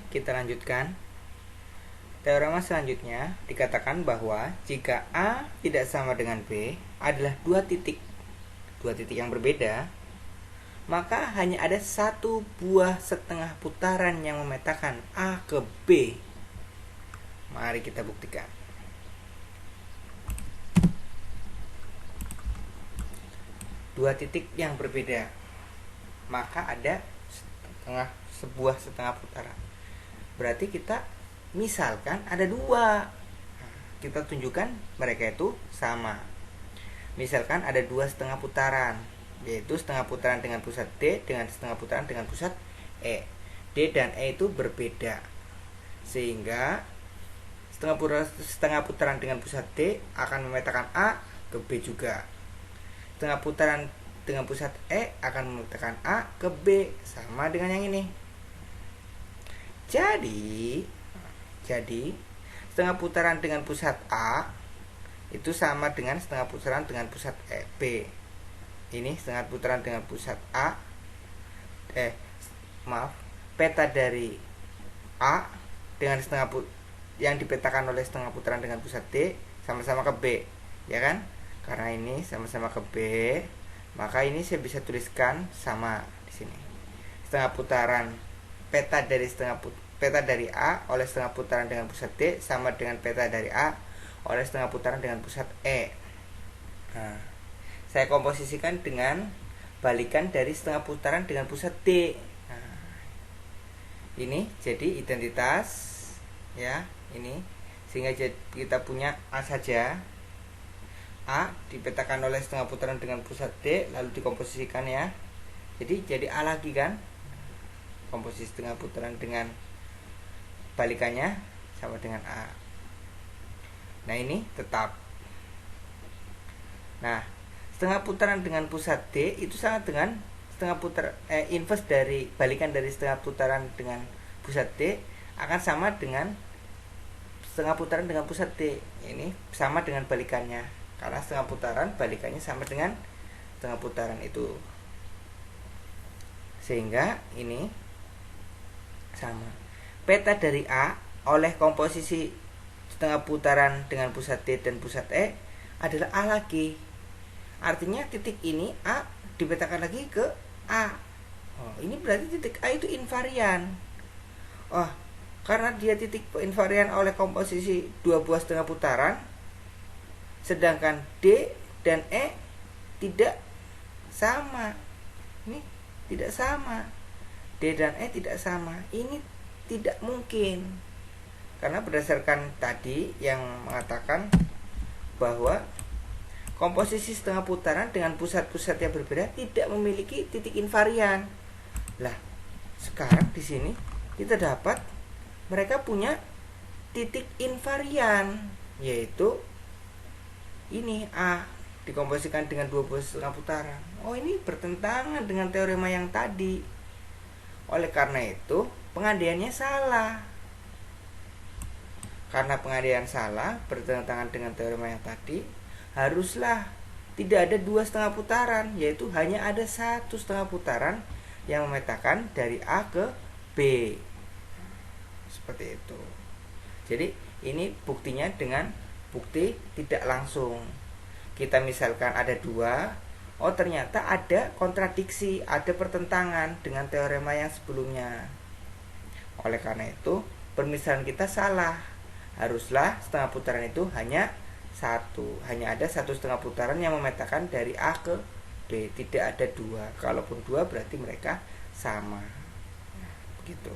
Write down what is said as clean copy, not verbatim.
kita lanjutkan. Teorema selanjutnya dikatakan bahwa jika A tidak sama dengan B adalah dua titik yang berbeda, maka hanya ada satu buah setengah putaran yang memetakan A ke B. Mari kita buktikan. Dua titik yang berbeda, maka ada sebuah setengah putaran. Berarti kita misalkan ada dua, kita tunjukkan mereka itu sama. Misalkan ada dua setengah putaran, yaitu setengah putaran dengan pusat D dengan setengah putaran dengan pusat E. D dan E itu berbeda, sehingga setengah putaran dengan pusat D akan memetakan A ke B juga. Setengah putaran dengan pusat E akan memetakan A ke B, sama dengan yang ini. Jadi setengah putaran dengan pusat A itu sama dengan setengah putaran dengan pusat B. Ini setengah putaran dengan pusat A. Peta dari A dengan yang dipetakan oleh setengah putaran dengan pusat D sama-sama ke B, ya kan? Karena ini sama-sama ke B, maka ini saya bisa tuliskan sama di sini. Setengah putaran peta dari A oleh setengah putaran dengan pusat D sama dengan peta dari A oleh setengah putaran dengan pusat E. Nah, saya komposisikan dengan balikan dari setengah putaran dengan pusat D. Nah, ini jadi identitas, ya, ini sehingga kita punya A saja. A dipetakan oleh setengah putaran dengan pusat D, lalu dikomposisikan, ya. Jadi A lagi kan. Komposisi setengah putaran dengan balikannya sama dengan A. Nah, ini tetap. Nah, setengah putaran dengan pusat D itu sama dengan inverse dari balikan dari setengah putaran dengan pusat D akan sama dengan setengah putaran dengan pusat D. Ini sama dengan balikannya, karena setengah putaran balikannya sama dengan setengah putaran itu, sehingga ini sama. Peta dari A oleh komposisi setengah putaran dengan pusat D dan pusat E adalah A lagi. Artinya titik ini A dipetakan lagi ke A. Ini berarti titik A itu invarian. Karena dia titik invarian oleh komposisi dua buah setengah putaran, sedangkan D dan E tidak sama. Ini tidak sama. D dan E tidak sama. Ini tidak mungkin. Karena berdasarkan tadi yang mengatakan bahwa komposisi setengah putaran dengan pusat-pusat yang berbeda tidak memiliki titik invarian. Lah, sekarang di sini kita dapat mereka punya titik invarian, yaitu ini A dikomposisikan dengan dua buah setengah putaran. Ini bertentangan dengan teorema yang tadi. Oleh karena itu, pengandaiannya salah. Karena pengandaian salah, bertentangan dengan teorema yang tadi, haruslah tidak ada dua setengah putaran, yaitu hanya ada satu setengah putaran yang memetakan dari A ke B. Seperti itu. Jadi ini buktinya dengan bukti tidak langsung. Kita misalkan ada dua, ternyata ada kontradiksi, ada pertentangan dengan teorema yang sebelumnya. Oleh karena itu, permisalan kita salah. Haruslah setengah putaran itu hanya satu, hanya ada satu setengah putaran yang memetakan dari A ke B, tidak ada dua. Kalaupun dua berarti mereka sama. Begitu.